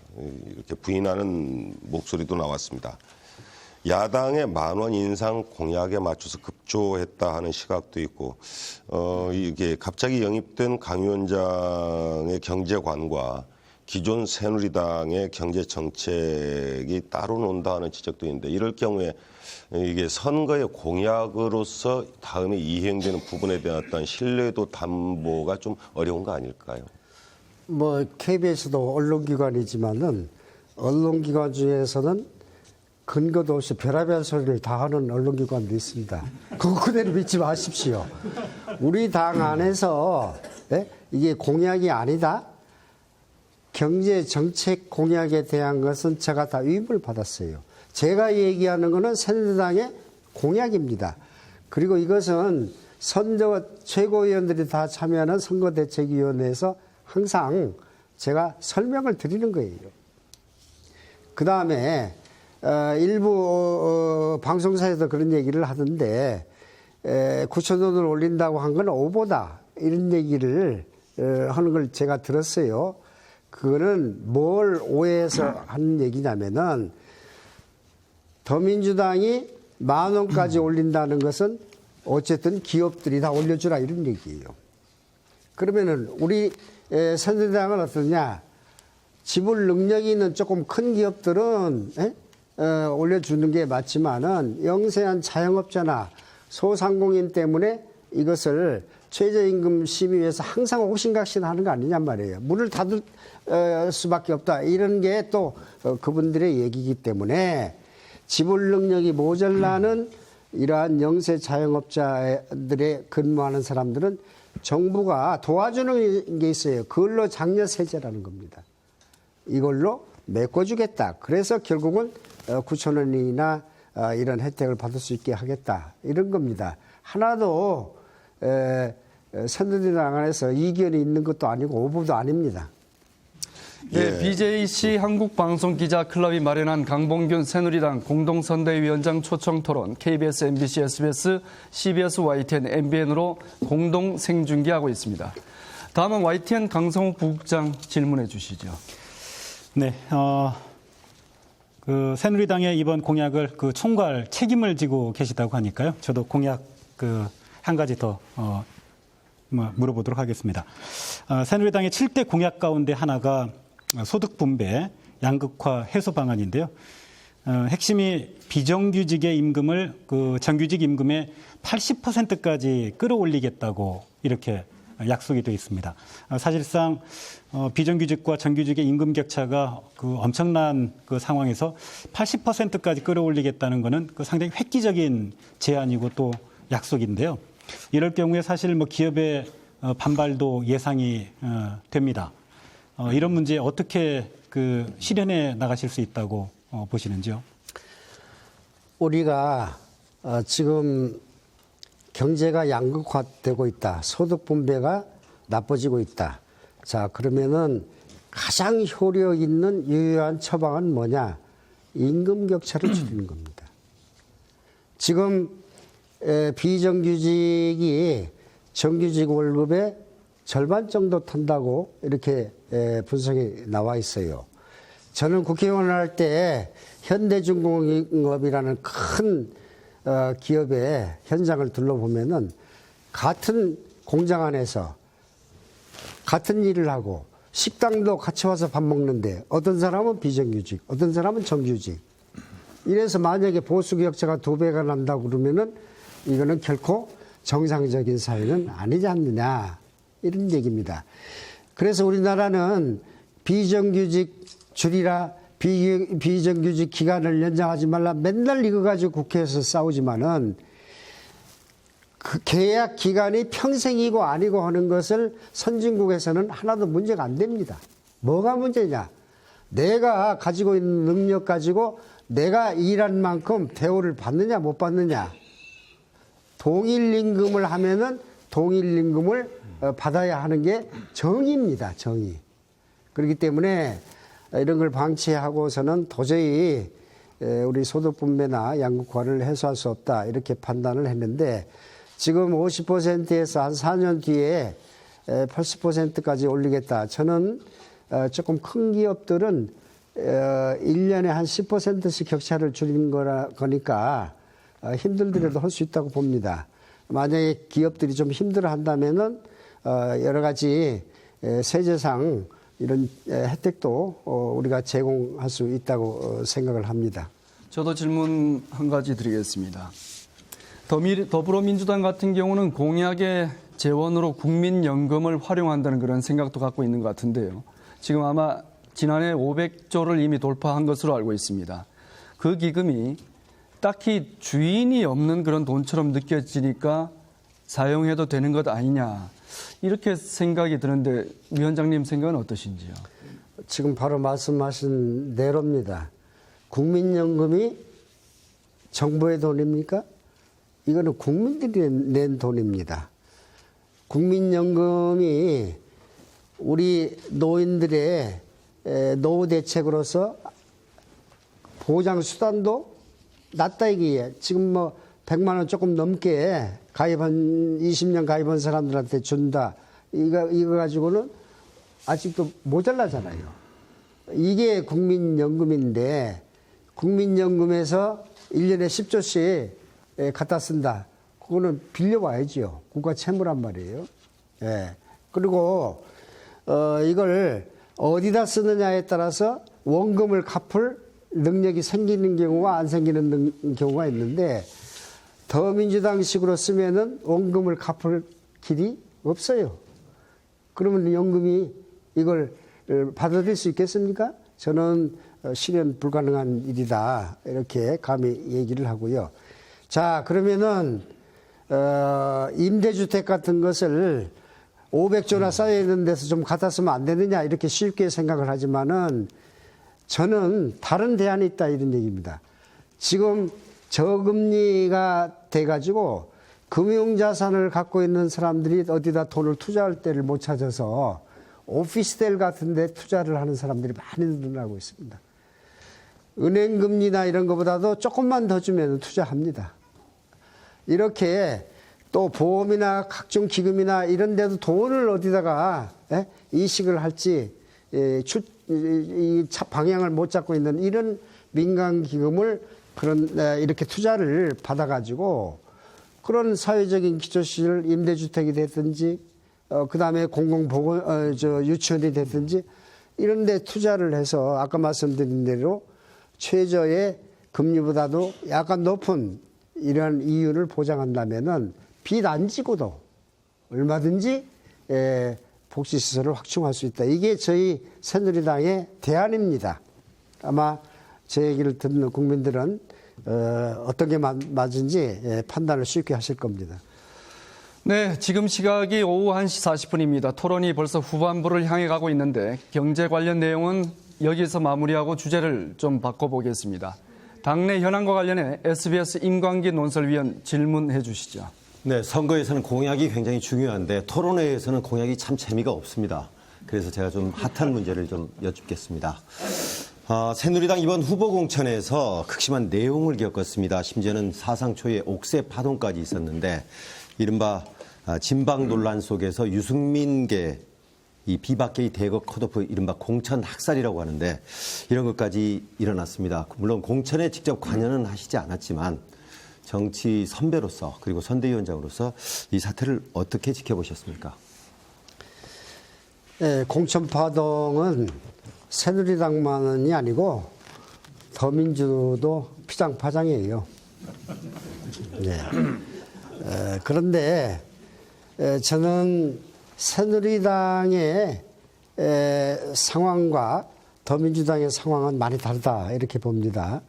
이렇게 부인하는 목소리도 나왔습니다. 야당의 10,000원 인상 공약에 맞춰서 급조했다 하는 시각도 있고, 이게 갑자기 영입된 강 위원장의 경제관과 기존 새누리당의 경제 정책이 따로 논다 하는 지적도 있는데 이럴 경우에 이게 선거의 공약으로서 다음에 이행되는 부분에 대한 어떤 신뢰도 담보가 좀 어려운 거 아닐까요? 뭐 KBS도 언론기관이지만은 언론기관 중에서는 근거도 없이 별의별 소리를 다 하는 언론기관도 있습니다. 그거 그대로 믿지 마십시오. 우리 당 안에서 이게 공약이 아니다. 경제 정책 공약에 대한 것은 제가 다 위임을 받았어요. 제가 얘기하는 것은 새누리당의 공약입니다. 그리고 이것은 최고위원들이 다 참여하는 선거대책위원회에서 항상 제가 설명을 드리는 거예요. 그 다음에 일부 방송사에서 그런 얘기를 하던데 9,000원을 올린다고 한 건 오보다 이런 얘기를 하는 걸 제가 들었어요. 그거는 뭘 오해해서 하는 얘기냐면은 더민주당이 10,000원까지 올린다는 것은 어쨌든 기업들이 다 올려주라 이런 얘기예요. 그러면은 우리 새누리당은 어떠냐? 지불 능력이 있는 조금 큰 기업들은 올려주는 게 맞지만은 영세한 자영업자나 소상공인 때문에 이것을 최저임금 심의위에서 항상 옥신각신하는 거 아니냔 말이에요. 문을 닫을 수밖에 없다. 이런 게 또 그분들의 얘기이기 때문에 지불 능력이 모자라는 이러한 영세 자영업자들의 근무하는 사람들은 정부가 도와주는 게 있어요. 그걸로 장려세제라는 겁니다. 이걸로 메꿔주겠다. 그래서 결국은 9,000원이나 이런 혜택을 받을 수 있게 하겠다. 이런 겁니다. 하나도 새누리당 안에서 이견이 있는 것도 아니고 오보도 아닙니다. 네, 예. BJC 한국방송기자클럽이 마련한 강봉균 새누리당 공동선대위원장 초청 토론 KBS, MBC, SBS, CBS, YTN, MBN으로 공동 생중계하고 있습니다. 다음은 YTN 강성욱 부국장 질문해 주시죠. 네, 그 새누리당의 이번 공약을 그 총괄 책임을 지고 계시다고 하니까요. 저도 공약 한 가지 더 물어보도록 하겠습니다. 새누리당의 7대 공약 가운데 하나가 소득 분배 양극화 해소 방안인데요. 핵심이 비정규직의 임금을 그 정규직 임금의 80%까지 끌어올리겠다고 이렇게 약속이 되어 있습니다. 사실상 비정규직과 정규직의 임금 격차가 그 엄청난 그 상황에서 80%까지 끌어올리겠다는 것은 그 상당히 획기적인 제안이고 또 약속인데요. 이럴 경우에 사실 뭐 기업의 반발도 예상이 됩니다. 이런 문제 어떻게 그 실현해 나가실 수 있다고 보시는지요? 우리가 지금 경제가 양극화되고 있다. 소득 분배가 나빠지고 있다. 자, 그러면은 가장 효력 있는 유효한 처방은 뭐냐? 임금 격차를 줄이는 겁니다. 지금 비정규직이 정규직 월급의 절반 정도 탄다고 이렇게 분석이 나와 있어요. 저는 국회의원을 할 때 현대중공업이라는 큰 기업의 현장을 둘러보면은 같은 공장 안에서 같은 일을 하고 식당도 같이 와서 밥 먹는데 어떤 사람은 비정규직, 어떤 사람은 정규직. 이래서 만약에 보수 격차가 2배가 난다고 그러면은 이거는 결코 정상적인 사회는 아니지 않느냐 이런 얘기입니다. 그래서 우리나라는 비정규직 줄이라 비정규직 기간을 연장하지 말라 맨날 이거 가지고 국회에서 싸우지만은 그 계약 기간이 평생이고 아니고 하는 것을 선진국에서는 하나도 문제가 안 됩니다. 뭐가 문제냐? 내가 가지고 있는 능력 가지고 내가 일한 만큼 대우를 받느냐 못 받느냐. 동일 임금을 하면은 동일 임금을 받아야 하는 게 정의입니다. 정의. 그렇기 때문에 이런 걸 방치하고서는 도저히 우리 소득 분배나 양극화를 해소할 수 없다 이렇게 판단을 했는데 지금 50%에서 한 4년 뒤에 80%까지 올리겠다. 저는 조금 큰 기업들은 1년에 한 10%씩 격차를 줄이는 거니까 힘들더라도 할 수 있다고 봅니다. 만약에 기업들이 좀 힘들어 한다면은 여러 가지 세제상 이런 혜택도 우리가 제공할 수 있다고 생각을 합니다. 저도 질문 한 가지 드리겠습니다. 더불어민주당 같은 경우는 공약의 재원으로 국민연금을 활용한다는 그런 생각도 갖고 있는 것 같은데요. 지금 아마 지난해 500조를 이미 돌파한 것으로 알고 있습니다. 그 기금이 딱히 주인이 없는 그런 돈처럼 느껴지니까 사용해도 되는 것 아니냐 이렇게 생각이 드는데 위원장님 생각은 어떠신지요? 지금 바로 말씀하신 대로입니다. 국민연금이 정부의 돈입니까? 이거는 국민들이 낸 돈입니다. 국민연금이 우리 노인들의 노후 대책으로서 보장 수단도 낮다 이게 지금 뭐 100만 원 조금 넘게 가입한 20년 가입한 사람들한테 준다. 이거 가지고는 아직도 모자라잖아요. 이게 국민연금인데 국민연금에서 1년에 10조씩 갖다 쓴다. 그거는 빌려와야죠. 국가 채무란 말이에요. 예. 그리고 이걸 어디다 쓰느냐에 따라서 원금을 갚을 능력이 생기는 경우와 안 생기는 경우가 있는데 더민주당식으로 쓰면은 원금을 갚을 길이 없어요. 그러면 연금이 이걸 받아들일 수 있겠습니까? 저는 실현 불가능한 일이다. 이렇게 감히 얘기를 하고요. 자, 그러면은 임대주택 같은 것을 500조나 쌓여 있는 데서 좀 갖다 쓰면 안 되느냐 이렇게 쉽게 생각을 하지만은 저는 다른 대안이 있다 이런 얘기입니다. 지금 저금리가 돼가지고 금융자산을 갖고 있는 사람들이 어디다 돈을 투자할 때를 못 찾아서 오피스텔 같은 데 투자를 하는 사람들이 많이 늘어나고 있습니다. 은행 금리나 이런 것보다도 조금만 더 주면 투자합니다. 이렇게 또 보험이나 각종 기금이나 이런 데도 돈을 어디다가 이식을 할지 이 방향을 못 잡고 있는 이런 민간 기금을 이렇게 투자를 받아가지고 그런 사회적인 기초시설 임대주택이 됐든지 그다음에 공공보건 유치원이 됐든지 이런 데 투자를 해서 아까 말씀드린 대로 최저의 금리보다도 약간 높은 이러한 이윤을 보장한다면은 빚 안 지고도 얼마든지 복지시설을 확충할 수 있다. 이게 저희 새누리당의 대안입니다. 아마 제 얘기를 듣는 국민들은 어떤 게 맞은지 판단을 쉽게 하실 겁니다. 네, 지금 시각이 오후 1시 40분입니다. 토론이 벌써 후반부를 향해 가고 있는데 경제 관련 내용은 여기서 마무리하고 주제를 좀 바꿔보겠습니다. 당내 현안과 관련해 SBS 임광기 논설위원 질문해 주시죠. 네, 선거에서는 공약이 굉장히 중요한데 토론회에서는 공약이 참 재미가 없습니다. 그래서 제가 좀 핫한 문제를 좀 여쭙겠습니다. 새누리당 이번 후보 공천에서 극심한 내용을 겪었습니다. 심지어는 사상 초유의 옥새 파동까지 있었는데 이른바 진방 논란 속에서 유승민계 이 비박계의 대거 컷오프 이른바 공천 학살이라고 하는데 이런 것까지 일어났습니다. 물론 공천에 직접 관여는 하시지 않았지만 정치 선배로서 그리고 선대위원장으로서 이 사태를 어떻게 지켜보셨습니까? 네, 공천 파동은 새누리당만이 아니고 더민주도 피장파장이에요. 네. 그런데 저는 새누리당의 상황과 더민주당의 상황은 많이 다르다 이렇게 봅니다.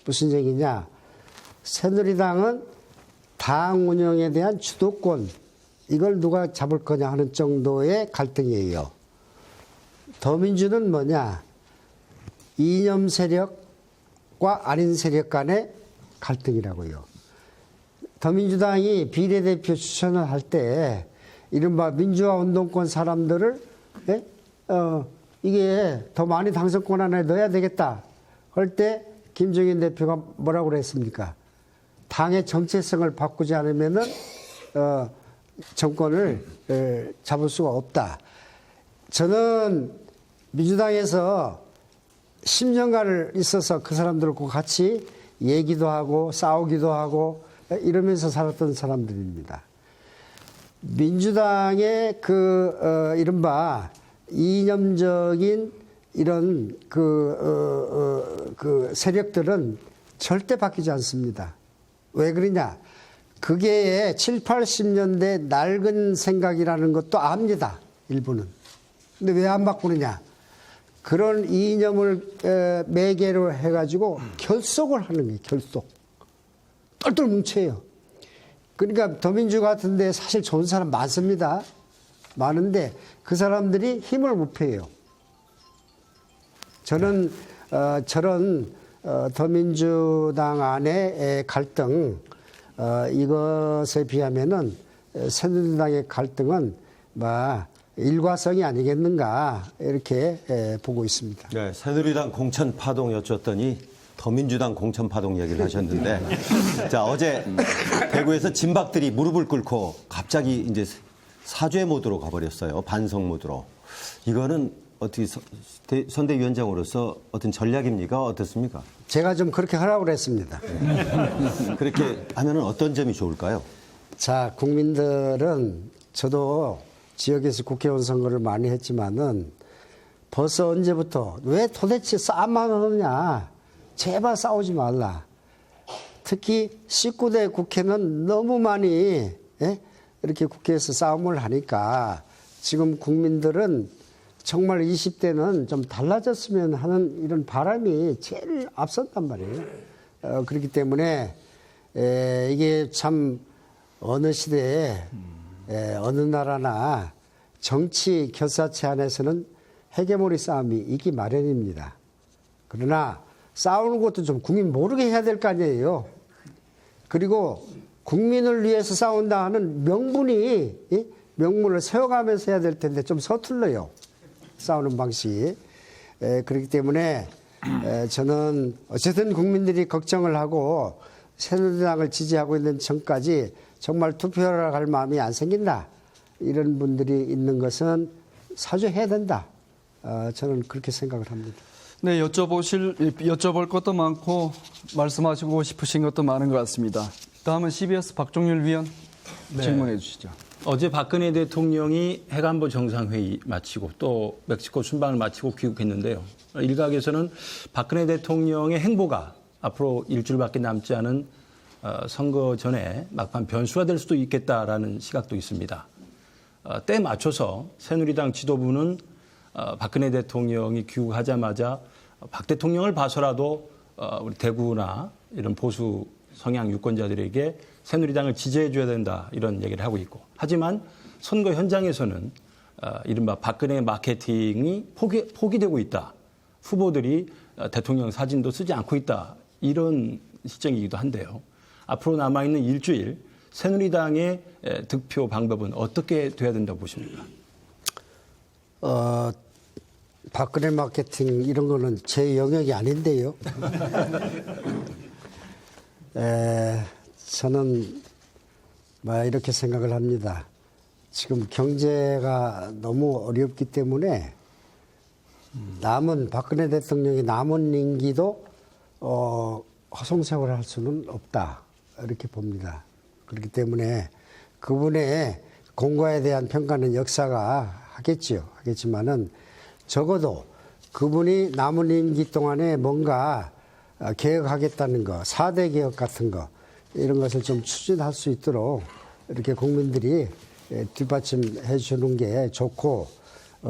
무슨 얘기냐? 새누리당은 당 운영에 대한 주도권 이걸 누가 잡을 거냐 하는 정도의 갈등이에요. 더민주는 뭐냐? 이념 세력과 아닌 세력 간의 갈등이라고요. 더민주당이 비례대표 추천을 할 때 이른바 민주화 운동권 사람들을 이게 더 많이 당선권 안에 넣어야 되겠다 할 때 김종인 대표가 뭐라고 그랬습니까? 당의 정체성을 바꾸지 않으면은 정권을 잡을 수가 없다. 저는 민주당에서 10년간을 있어서 그 사람들과 같이 얘기도 싸우기도 하고 이러면서 살았던 사람들입니다. 민주당의 이른바 이념적인 이런 세력들은 절대 바뀌지 않습니다. 왜 그러냐? 그게 7, 80년대 낡은 생각이라는 것도 압니다. 일부는. 근데 왜 안 바꾸느냐? 그런 이념을 매개로 해가지고 결속을 하는 거예요. 결속. 똘똘 뭉쳐요. 그러니까 더민주 같은 데 사실 좋은 사람 많습니다. 많은데 그 사람들이 힘을 못 펴요. 저는 저런 더민주당 안의 갈등 이것에 비하면은 새누리당의 갈등은 일과성이 아니겠는가 이렇게 보고 있습니다. 네, 새누리당 공천 파동 여쭈었더니 더민주당 공천 파동 얘기를 하셨는데 자 어제 대구에서 진박들이 무릎을 꿇고 갑자기 이제 사죄 모드로 가버렸어요. 반성 모드로. 이거는 어떻게 선대위원장으로서 어떤 전략입니까? 어떻습니까? 제가 좀 그렇게 하라고 그랬습니다. 그렇게 하면은 어떤 점이 좋을까요? 자, 국민들은 저도 지역에서 국회의원 선거를 많이 했지만은 벌써 언제부터 왜 도대체 싸움만 하느냐? 제발 싸우지 말라. 특히 19대 국회는 너무 많이 이렇게 국회에서 싸움을 하니까 지금 국민들은 정말 20대는 좀 달라졌으면 하는 이런 바람이 제일 앞선단 말이에요. 그렇기 때문에 이게 참 어느 시대에 어느 나라나 정치 결사체 안에서는 헤게모니 싸움이 있기 마련입니다. 그러나 싸우는 것도 좀 국민 모르게 해야 될 거 아니에요. 그리고 국민을 위해서 싸운다 하는 명분을 세워가면서 해야 될 텐데 좀 서툴러요. 싸우는 방식이. 그렇기 때문에 저는 어쨌든 국민들이 걱정을 하고 새누리당을 지지하고 있는 전까지 정말 투표를 할 마음이 안 생긴다. 이런 분들이 있는 것은 사죄해야 된다. 저는 그렇게 생각을 합니다. 네, 여쭤볼 것도 많고 말씀하시고 싶으신 것도 많은 것 같습니다. 다음은 CBS 박종률 위원 질문해 주시죠. 어제 박근혜 대통령이 해관보 정상회의 마치고 또 멕시코 순방을 마치고 귀국했는데요. 일각에서는 박근혜 대통령의 행보가 앞으로 일주일밖에 남지 않은 선거 전에 막판 변수가 될 수도 있겠다라는 시각도 있습니다. 때에 맞춰서 새누리당 지도부는 박근혜 대통령이 귀국하자마자 박 대통령을 봐서라도 우리 대구나 이런 보수 성향 유권자들에게 새누리당을 지지해 줘야 된다 이런 얘기를 하고 있고, 하지만 선거 현장에서는 이른바 박근혜 마케팅이 포기되고 있다. 후보들이 대통령 사진도 쓰지 않고 있다. 이런 시정이기도 한데요. 앞으로 남아있는 일주일 새누리당의 득표 방법은 어떻게 돼야 된다고 보십니까? 박근혜 마케팅 이런 거는 제 영역이 아닌데요. 저는 이렇게 생각을 합니다. 지금 경제가 너무 어렵기 때문에 박근혜 대통령이 남은 임기도 허송세월을 할 수는 없다. 이렇게 봅니다. 그렇기 때문에 그분의 공과에 대한 평가는 역사가 하겠지만은 적어도 그분이 남은 임기 동안에 뭔가 개혁하겠다는 거, 4대 개혁 같은 거, 이런 것을 좀 추진할 수 있도록 이렇게 국민들이 뒷받침해 주는 게 좋고,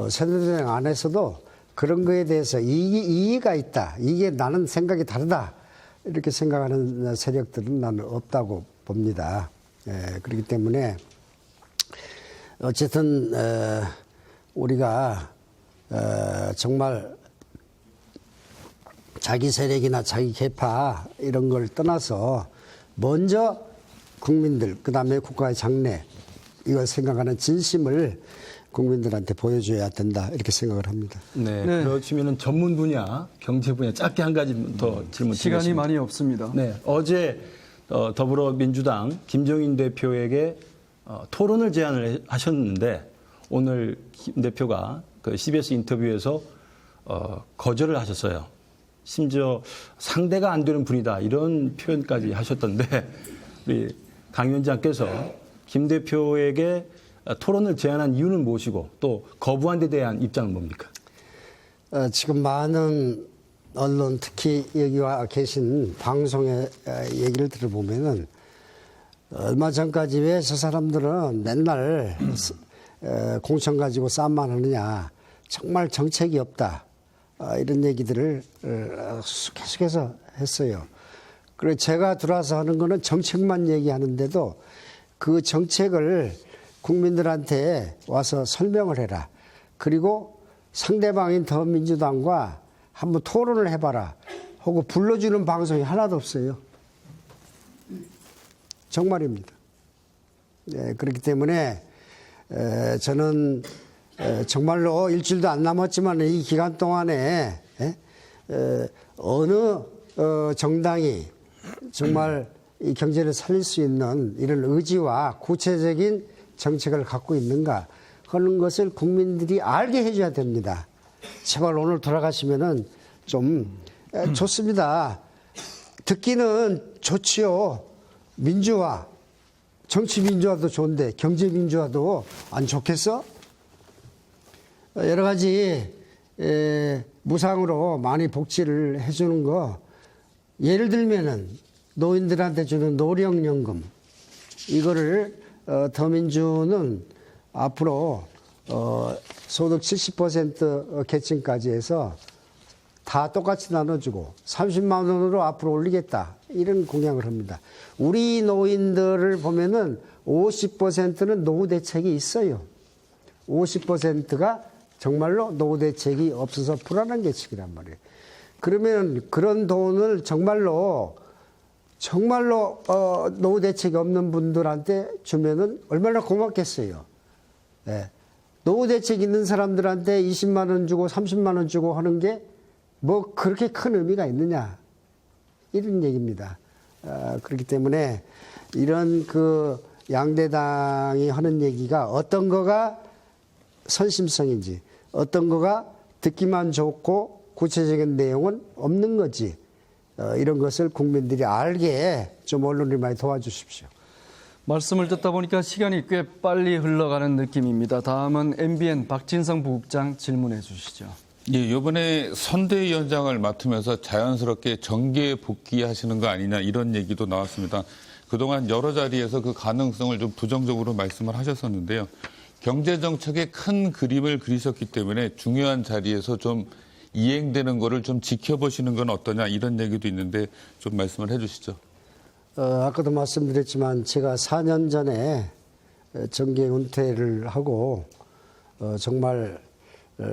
새누리당 안에서도 그런 거에 대해서 이의가 있다. 이게 나는 생각이 다르다. 이렇게 생각하는 세력들은 나는 없다고 봅니다. 그렇기 때문에 어쨌든 우리가 정말 자기 세력이나 자기 계파 이런 걸 떠나서 먼저 국민들, 그다음에 국가의 장래, 이걸 생각하는 진심을 국민들한테 보여줘야 된다, 이렇게 생각을 합니다. 네. 그렇지면은 전문 분야, 경제 분야 짧게 한 가지 더 질문 드리겠습니다. 시간이 많이 없습니다. 네. 어제 더불어민주당 김종인 대표에게 토론을 제안을 하셨는데 오늘 김 대표가 그 CBS 인터뷰에서 거절을 하셨어요. 심지어 상대가 안 되는 분이다 이런 표현까지 하셨던데, 우리 강 위원장께서 김 대표에게 토론을 제안한 이유는 무엇이고 또 거부한 데 대한 입장은 뭡니까? 지금 많은 언론, 특히 여기 와 계신 방송의 얘기를 들어보면은 얼마 전까지 왜 저 사람들은 맨날 공천 가지고 싸움만 하느냐, 정말 정책이 없다, 이런 얘기들을 계속해서 했어요. 그리고 제가 들어와서 하는 거는 정책만 얘기하는데도 그 정책을 국민들한테 와서 설명을 해라. 그리고 상대방인 더민주당과 한번 토론을 해봐라 하고 불러주는 방송이 하나도 없어요. 정말입니다. 그렇기 때문에 저는 정말로 일주일도 안 남았지만 이 기간 동안에 어느 정당이 정말 이 경제를 살릴 수 있는 이런 의지와 구체적인 정책을 갖고 있는가 하는 것을 국민들이 알게 해줘야 됩니다. 제발 오늘 돌아가시면은 좀 좋습니다. 듣기는 좋지요. 민주화, 정치 민주화도 좋은데 경제 민주화도 안 좋겠어? 여러 가지 무상으로 많이 복지를 해주는 거, 예를 들면은 노인들한테 주는 노령연금, 이거를 더민주는 앞으로 소득 70% 계층까지 해서 다 똑같이 나눠주고 30만 원으로 앞으로 올리겠다, 이런 공약을 합니다. 우리 노인들을 보면은 50%는 노후 대책이 있어요. 50%가 정말로 노후 대책이 없어서 불안한 계층이란 말이에요. 그러면 그런 돈을 정말로 노후 대책이 없는 분들한테 주면은 얼마나 고맙겠어요. 네. 노후 대책 있는 사람들한테 20만 원 주고 30만 원 주고 하는 게 뭐 그렇게 큰 의미가 있느냐, 이런 얘기입니다. 그렇기 때문에 이런 그 양대당이 하는 얘기가 어떤 거가 선심성인지, 어떤 거가 듣기만 좋고 구체적인 내용은 없는 거지, 이런 것을 국민들이 알게 좀 언론이 많이 도와주십시오. 말씀을 듣다 보니까 시간이 꽤 빨리 흘러가는 느낌입니다. 다음은 MBN 박진성 부국장 질문해 주시죠. 예, 이번에 선대위원장을 맡으면서 자연스럽게 정계에 복귀하시는 거 아니냐 이런 얘기도 나왔습니다. 그동안 여러 자리에서 그 가능성을 좀 부정적으로 말씀을 하셨었는데요. 경제정책의 큰 그림을 그리셨기 때문에 중요한 자리에서 좀 이행되는 거를 좀 지켜보시는 건 어떠냐 이런 얘기도 있는데 좀 말씀을 해 주시죠. 아까도 말씀드렸지만 제가 4년 전에 정계 은퇴를 하고 정말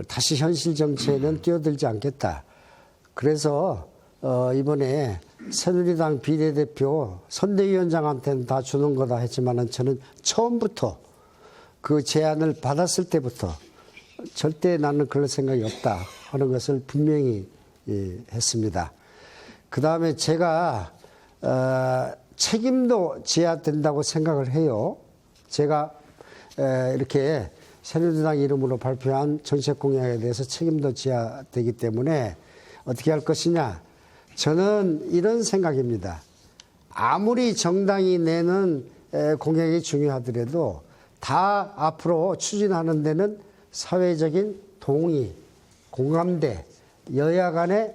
다시 현실 정치에는 뛰어들지 않겠다. 그래서 이번에 새누리당 비례대표 선대위원장한테는 다 주는 거다 했지만은 저는 처음부터 그 제안을 받았을 때부터 절대 나는 그럴 생각이 없다 하는 것을 분명히 했습니다. 그 다음에 제가 책임도 져야 된다고 생각을 해요. 제가 이렇게 새누리당 이름으로 발표한 정책 공약에 대해서 책임도 져야 되기 때문에 어떻게 할 것이냐. 저는 이런 생각입니다. 아무리 정당이 내는 공약이 중요하더라도 다 앞으로 추진하는 데는 사회적인 동의, 공감대, 여야 간의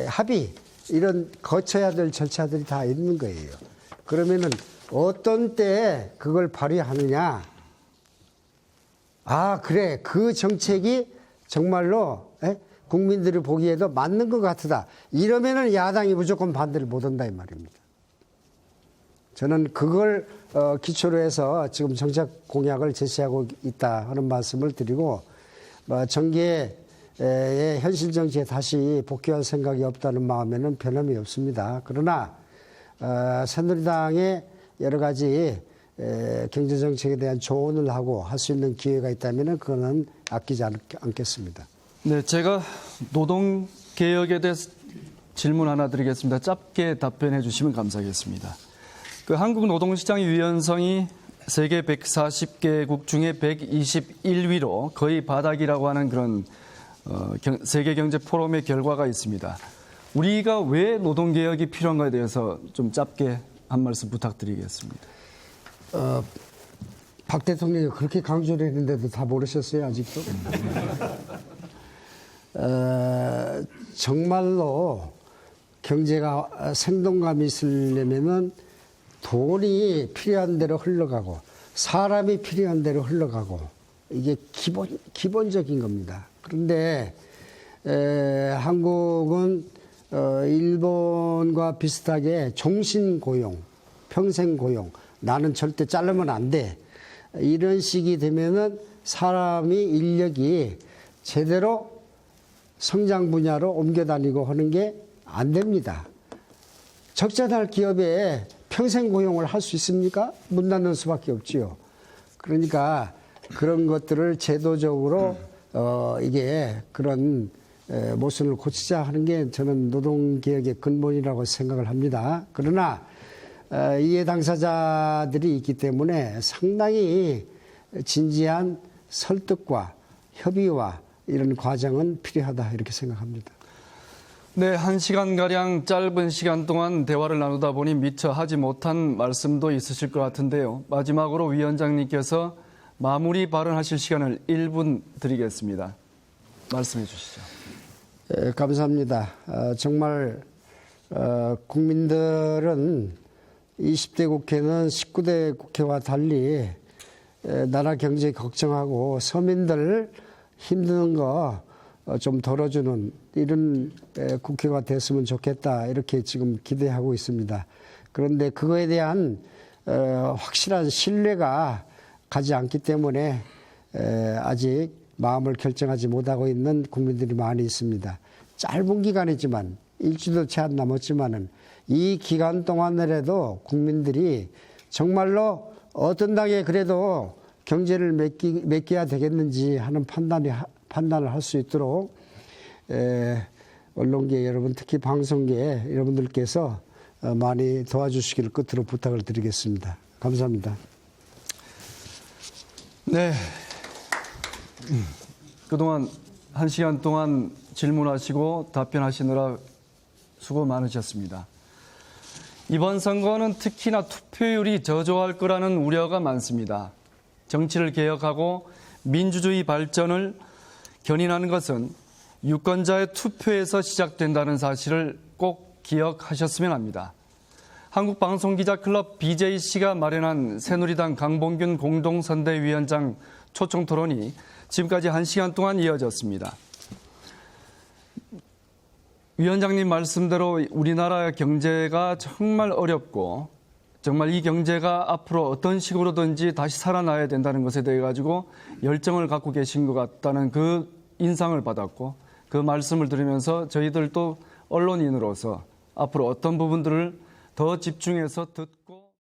합의, 이런 거쳐야 될 절차들이 다 있는 거예요. 그러면은 어떤 때에 그걸 발휘하느냐. 아, 그래. 그 정책이 정말로 국민들이 보기에도 맞는 것 같다. 이러면은 야당이 무조건 반대를 못 한다 이 말입니다. 저는 그걸 기초로 해서 지금 정책 공약을 제시하고 있다 하는 말씀을 드리고, 정계의 현실 정치에 다시 복귀할 생각이 없다는 마음에는 변함이 없습니다. 그러나 새누리당의 여러 가지 경제 정책에 대한 조언을 하고 할 수 있는 기회가 있다면 그거는 아끼지 않겠습니다. 네, 제가 노동 개혁에 대해서 질문 하나 드리겠습니다. 짧게 답변해 주시면 감사하겠습니다. 그 한국 노동시장 유연성이 세계 140개국 중에 121위로 거의 바닥이라고 하는 그런 세계 경제 포럼의 결과가 있습니다. 우리가 왜 노동 개혁이 필요한가에 대해서 좀 짧게 한 말씀 부탁드리겠습니다. 박 대통령이 그렇게 강조를 했는데도 다 모르셨어요, 아직도? 정말로 경제가 생동감이 있으려면은 돈이 필요한 대로 흘러가고 사람이 필요한 대로 흘러가고 이게 기본적인 겁니다. 그런데 한국은 일본과 비슷하게 종신고용, 평생고용, 나는 절대 자르면 안 돼. 이런 식이 되면은 사람이 인력이 제대로 성장 분야로 옮겨 다니고 하는 게 안 됩니다. 적자날 기업에 평생 고용을 할 수 있습니까? 문 닫는 수밖에 없지요. 그러니까 그런 것들을 제도적으로 이게 그런 모순을 고치자 하는 게 저는 노동개혁의 근본이라고 생각을 합니다. 그러나 이해 당사자들이 있기 때문에 상당히 진지한 설득과 협의와 이런 과정은 필요하다 이렇게 생각합니다. 네, 1시간가량 짧은 시간 동안 대화를 나누다 보니 미처 하지 못한 말씀도 있으실 것 같은데요. 마지막으로 위원장님께서 마무리 발언하실 시간을 1분 드리겠습니다. 말씀해 주시죠. 감사합니다. 정말 국민들은 20대 국회는 19대 국회와 달리 나라 경제 걱정하고 서민들 힘드는 거 좀 덜어주는 이런 국회가 됐으면 좋겠다 이렇게 지금 기대하고 있습니다. 그런데 그거에 대한 확실한 신뢰가 가지 않기 때문에 아직 마음을 결정하지 못하고 있는 국민들이 많이 있습니다. 짧은 기간이지만 일주일도 채 안 남았지만은 이 기간 동안이라도 국민들이 정말로 어떤 당에 그래도 경제를 맺겨야 되겠는지 하는 판단을 할 수 있도록 언론계 여러분, 특히 방송계 여러분들께서 많이 도와주시기를 끝으로 부탁을 드리겠습니다. 감사합니다. 네. 그동안 1시간 동안 질문하시고 답변하시느라 수고 많으셨습니다. 이번 선거는 특히나 투표율이 저조할 거라는 우려가 많습니다. 정치를 개혁하고 민주주의 발전을 견인하는 것은 유권자의 투표에서 시작된다는 사실을 꼭 기억하셨으면 합니다. 한국방송기자클럽 BJC가 마련한 새누리당 강봉균 공동선대위원장 초청토론이 지금까지 1시간 동안 이어졌습니다. 위원장님 말씀대로 우리나라의 경제가 정말 어렵고 정말 이 경제가 앞으로 어떤 식으로든지 다시 살아나야 된다는 것에 대해 가지고 열정을 갖고 계신 것 같다는 그 인상을 받았고, 그 말씀을 들으면서 저희들도 언론인으로서 앞으로 어떤 부분들을 더 집중해서 듣고